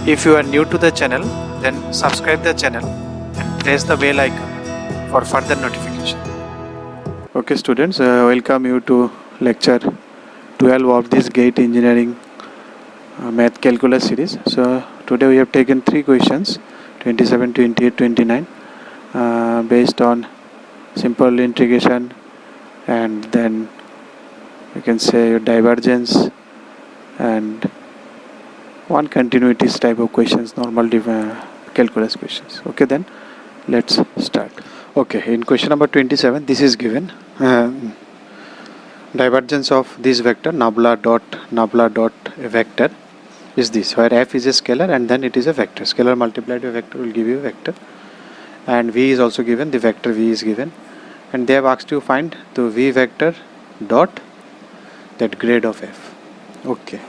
If you are new to the channel, then subscribe the channel and press the bell icon for further notification. Okay students, welcome you to lecture 12 of this GATE Engineering Math Calculus series. So today we have taken 3 questions, 27, 28, 29 based on simple integration, and then you can say divergence and one continuities type of questions, normal calculus questions. Okay, then let's start. Okay, in question number 27, this is given divergence of this vector nabla dot a vector is this, where f is a scalar and then it is a vector. Scalar multiplied by a vector will give you a vector, and v is also given, the vector v is given, and they have asked you find the v vector dot that grade of f. Okay,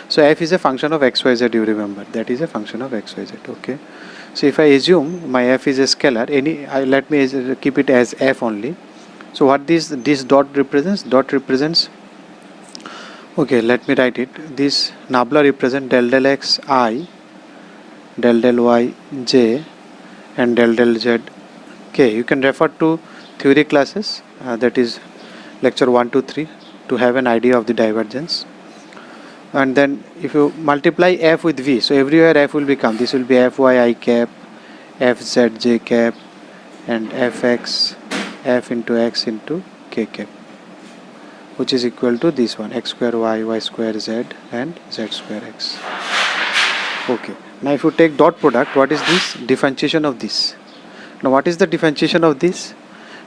so f is a function of xyz, you remember, that is a function of xyz. Okay, so if I assume my f is a scalar, let me keep it as f only. So what this dot represents? Dot represents, okay, let me write it. This nabla represent del x I, del y j, and del z k. You can refer to theory classes, that is lecture 1 to 3, to have an idea of the divergence. And then if you multiply f with v, so everywhere f will become, this will be fy I cap, fz j cap, and fx f into x into k cap, which is equal to this one, x square y square z, and z square x. Okay, now if you take dot product, what is this? Differentiation of this. Now what is the differentiation of this?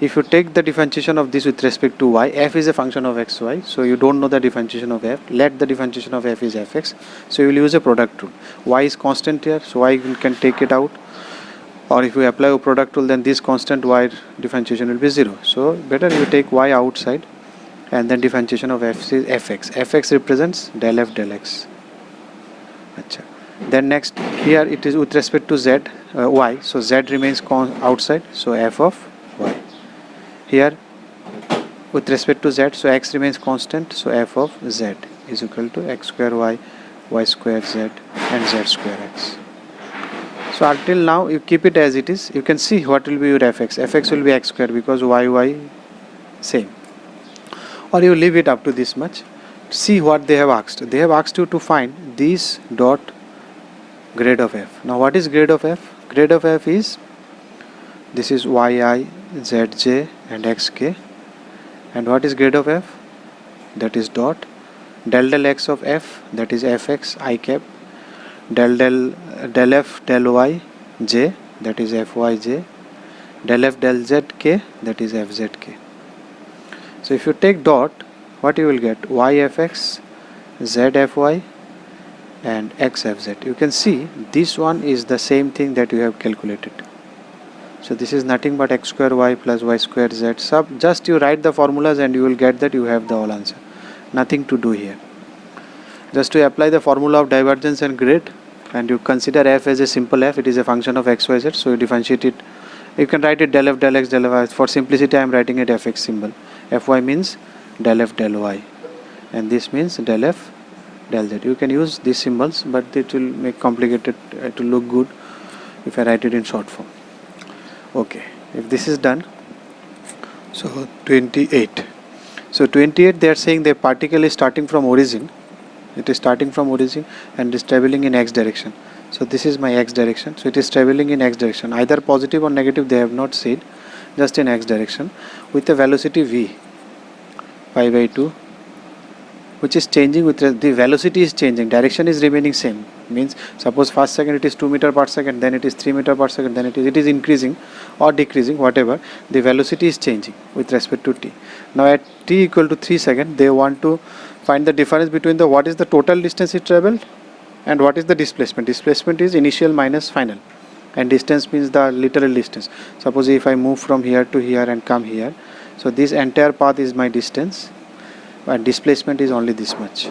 If you take the differentiation of this with respect to y, f is a function of xy, so you don't know the differentiation of f. Let the differentiation of f is fx, so you will use a product rule. Y is constant here, so y can take it out, or if you apply a product rule, then this constant y differentiation will be 0. So better you take y outside, and then differentiation of f is fx. Fx represents del f del x. Achha. Then next here it is with respect to z, y, so z remains outside, so f of y. Here with respect to z, so x remains constant, so f of z is equal to x square y square z, and z square x. So until now you keep it as it is. You can see what will be your fx. Fx will be x square because y same, or you leave it up to this much. See what they have asked. They have asked you to find this dot grade of f. Now what is grade of f? Grade of f is, this is yi, zj, and xk. And what is grade of f? That is dot del x of f, that is fx I cap, del f del y j, that is fyj, del f del z k, that is fzk. So if you take dot, what you will get? yfx, zfy, and xfz. You can see this one is the same thing that you have calculated. So this is nothing but x square y plus y square z. Just you write the formulas and you will get that you have the whole answer. Nothing to do here. Just to apply the formula of divergence and grade, and you consider f as a simple f. It is a function of xyz, so you differentiate it. You can write it del f del x del y. For simplicity I am writing it fx symbol. Fy means del f del y, and this means del f del z. You can use these symbols, but it will make complicated to look good if I write it in short form. Okay, if this is done, so 28. So 28, they are saying the particle is starting from origin. It is starting from origin and is traveling in x direction. So this is my x direction. So it is traveling in x direction, either positive or negative. They have not said, just in x direction, with a velocity v, pi by 2, which is changing with the velocity is changing. Direction is remaining same. Means suppose first second it is 2 meter per second, then it is 3 meter per second, then it is increasing or decreasing, whatever. The velocity is changing with respect to t. Now at t equal to 3 seconds, they want to find the difference between the what is the total distance it traveled and what is the displacement. Displacement is initial minus final, and distance means the literal distance. Suppose if I move from here to here and come here, so this entire path is my distance, and displacement is only this much.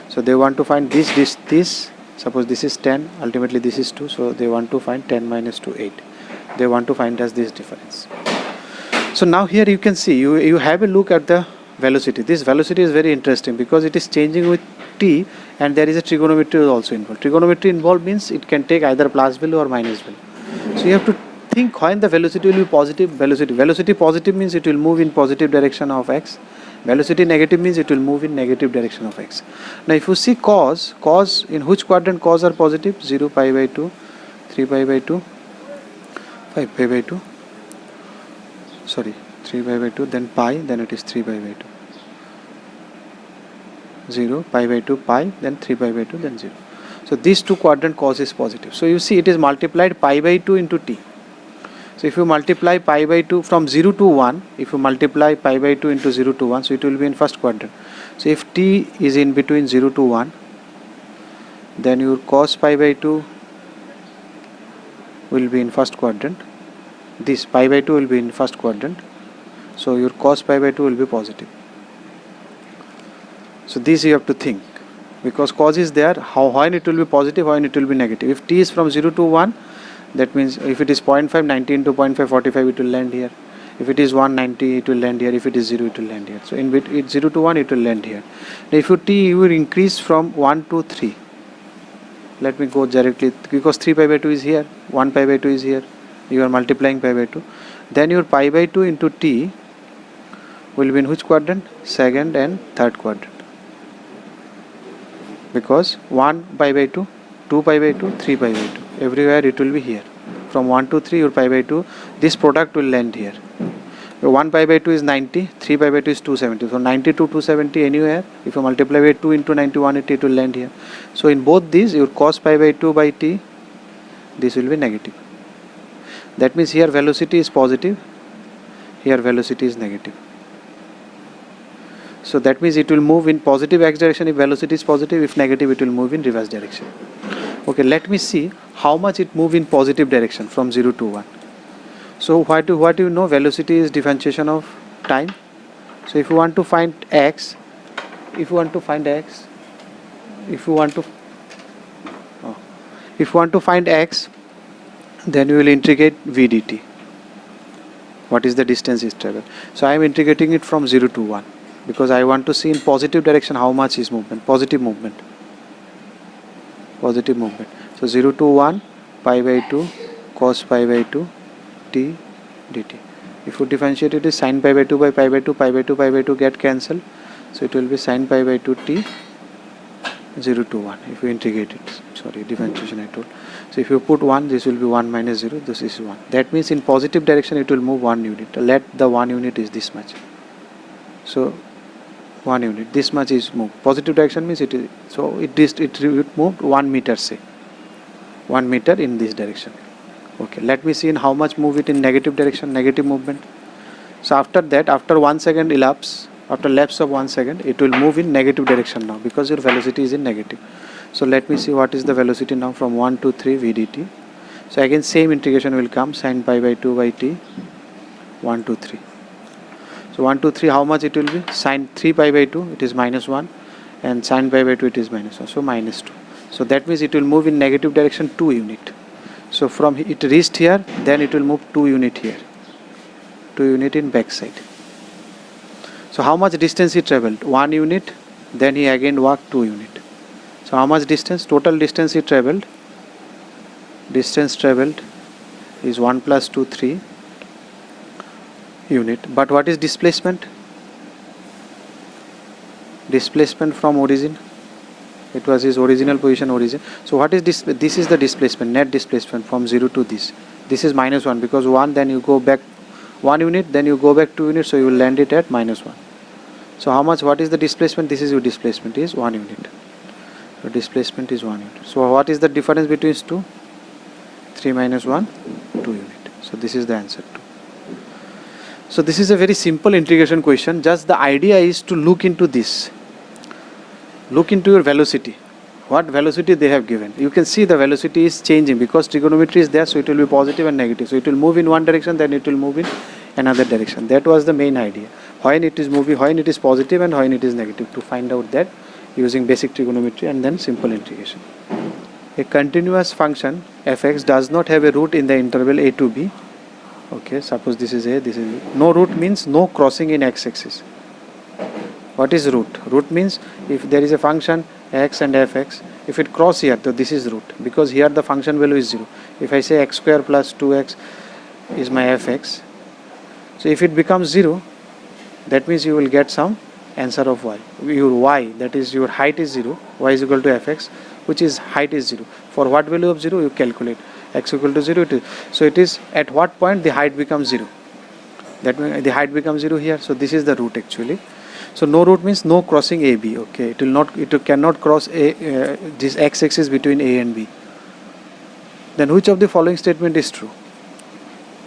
So they want to find this. Suppose this is 10, ultimately this is 2, so they want to find 10 minus 2, 8. They want to find us this difference. So now here you can see, you have a look at the velocity. This velocity is very interesting because it is changing with t, and there is a trigonometry also involved. Trigonometry involved means it can take either plus value or minus value. So you have to think when the velocity will be positive. Velocity positive means it will move in positive direction of x. Velocity negative means it will move in negative direction of x. Now if you see cos, in which quadrant cos are positive? 0, pi by 2, 3 pi by 2, 5 pi by 2, sorry, 3 pi by 2, then pi, then it is 3 pi by 2. 0, pi by 2, pi, then 3 pi by 2, then 0. So these two quadrant cos is positive. So you see it is multiplied pi by 2 into t. So if you multiply pi by 2 from 0 to 1, if you multiply pi by 2 into 0 to 1, so it will be in first quadrant. So if t is in between 0 to 1, then your cos pi by 2 will be in first quadrant. This pi by 2 will be in first quadrant. So your cos pi by 2 will be positive. So this you have to think, because cos is there, when it will be positive, when it will be negative. If t is from 0 to 1, that means if it is 0.5, 90 into 0.5, 45, it will land here. If it is 190, it will land here. If it is 0, it will land here. So in between 0 to 1, it will land here. Now if you will increase from 1 to 3, let me go directly, because 3 pi by 2 is here, 1 pi by 2 is here, you are multiplying pi by 2, then your pi by 2 into t will be in which quadrant? Second and third quadrant, because 1 pi by 2, 2 pi by 2, 3 pi by 2, everywhere it will be here. From 1 to 3, your pi by 2, this product will land here. 1 pi by 2 is 90, 3 pi by 2 is 270. So 90 to 270 anywhere. If you multiply by 2 into 91, it will land here. So in both these, your cos pi by 2 by t, this will be negative. That means here velocity is positive, here velocity is negative. So that means it will move in positive x direction if velocity is positive, if negative it will move in reverse direction. Okay, let me see how much it move in positive direction from 0 to 1. So what do you know? Velocity is differentiation of time. So if you want to find x, if you want to find x, then you will integrate v dt. What is the distance is traveled? So I am integrating it from 0 to 1 because I want to see in positive direction how much is movement, positive movement. So 0 to 1, pi by 2, cos pi by 2, t dt. If you differentiate it is sin pi by 2 by pi by 2, pi by 2, pi by 2 get cancelled. So it will be sin pi by 2 t 0 to 1. If you integrate it, sorry, differentiation I told. So if you put 1, this will be 1 minus 0, this is 1. That means in positive direction it will move 1 unit. Let the 1 unit is this much. So 1 unit, this much is moved. Positive direction means it is, so it moved 1 meter, say 1 meter in this direction. Okay, let me see in how much move it in negative direction, negative movement. So after that, after 1 second elapse, after lapse of 1 second, it will move in negative direction now because your velocity is in negative. So let me see what is the velocity now from 1 to 3 v dt. So again same integration will come, sin pi by 2 by t 1 to 3. So 1 to 3, how much it will be? Sin 3 pi by 2, it is minus 1, and sin pi by 2, it is minus 1, so minus 2. So that means it will move in negative direction 2 unit. So from it reached here, then it will move 2 unit here, 2 unit in back side. So how much distance he traveled? 1 unit, then he again walked 2 unit. So how much distance? Total distance he traveled, distance traveled is 1 plus 2, 3 unit. But what is displacement? Displacement from origin, it was his original position, origin. So what is this? This is the displacement, net displacement from 0 to this. This is minus 1 because 1, then you go back 1 unit, then you go back 2 units, so you will land it at minus 1. So how much, what is the displacement? This is your displacement is 1 unit. So displacement is 1 unit. So what is the difference between 2? 3 minus 1, 2 unit. So this is the answer 2. So this is a very simple integration question. Just the idea is to look into this. Look into your velocity. What velocity they have given. You can see the velocity is changing because trigonometry is there, so it will be positive and negative. So it will move in one direction, then it will move in another direction. That was the main idea. When it is moving, when it is positive and when it is negative, to find out that using basic trigonometry and then simple integration. A continuous function fx does not have a root in the interval a to b. Okay, suppose this is a, this is b. No root means no crossing in x-axis. What is root? Root means if there is a function x and fx, if it cross here, so this is root, because here the function value is 0. If I say x square plus 2x is my fx, so if it becomes 0, that means you will get some answer of y. Your y, that is your height is 0, y is equal to fx, which is height is 0. For what value of 0 you calculate, x equal to 0 it is. So it is at what point the height becomes 0. That means the height becomes 0 here. So this is the root actually. So no root means no crossing AB. Okay, it cannot cross this x-axis between A and B. Then which of the following statement is true?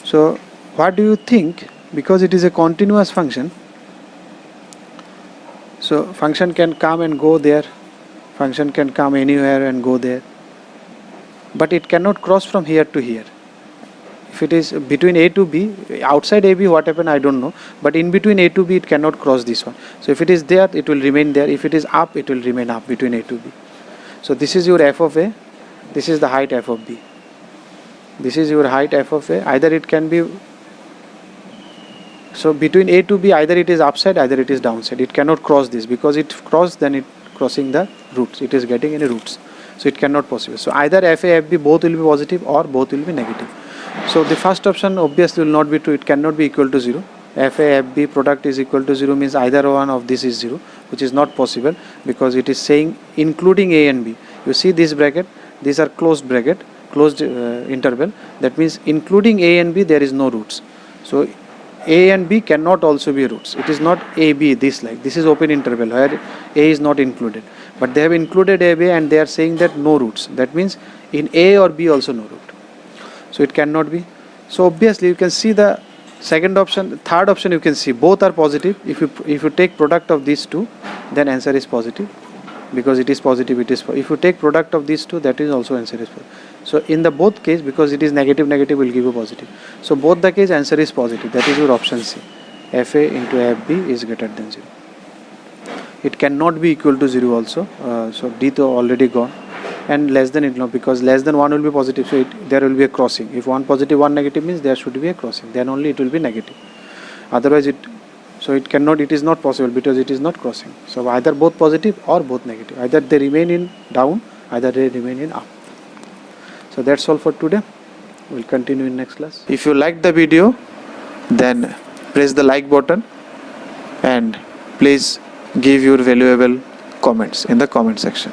So what do you think? Because it is a continuous function, so function can come and go there, function can come anywhere and go there, but it cannot cross from here to here. If it is between A to B, outside AB what happened I don't know, but in between A to B it cannot cross this one. So if it is there, it will remain there. If it is up, it will remain up between A to B. So this is your f of A, this is the height f of B. This is your height f of A. Either it can be, so between A to B, either it is upside, either it is downside. It cannot cross this, because it cross, then it crossing the roots. It is getting any roots. So it cannot possible. So either FA, FB both will be positive or both will be negative. So the first option obviously will not be true. It cannot be equal to 0. FA, FB product is equal to 0 means either one of this is 0, which is not possible, because it is saying including A and B. You see this bracket, these are closed bracket, closed interval. That means including A and B there is no roots. So A and B cannot also be roots. It is not AB, this is open interval where A is not included. But they have included AB and they are saying that no roots. That means in A or B also no root. So it cannot be. So obviously you can see the second option, third option you can see both are positive. If you take product of these two, then answer is positive, because it is positive, it is. If you take product of these two, that is also answer is positive. So in the both case, because it is negative, negative will give you positive. So both the case answer is positive. That is your option C. FA into FB is greater than 0. It cannot be equal to 0 also. So D to already gone. And less than it no, because less than 1 will be positive, so there will be a crossing. If one positive, one negative means there should be a crossing. Then only it will be negative. Otherwise it is not possible, because it is not crossing. So either both positive or both negative. Either they remain in down, either they remain in up. So that's all for today. We'll continue in next class. If you liked the video, then press the like button and please give your valuable comments in the comment section.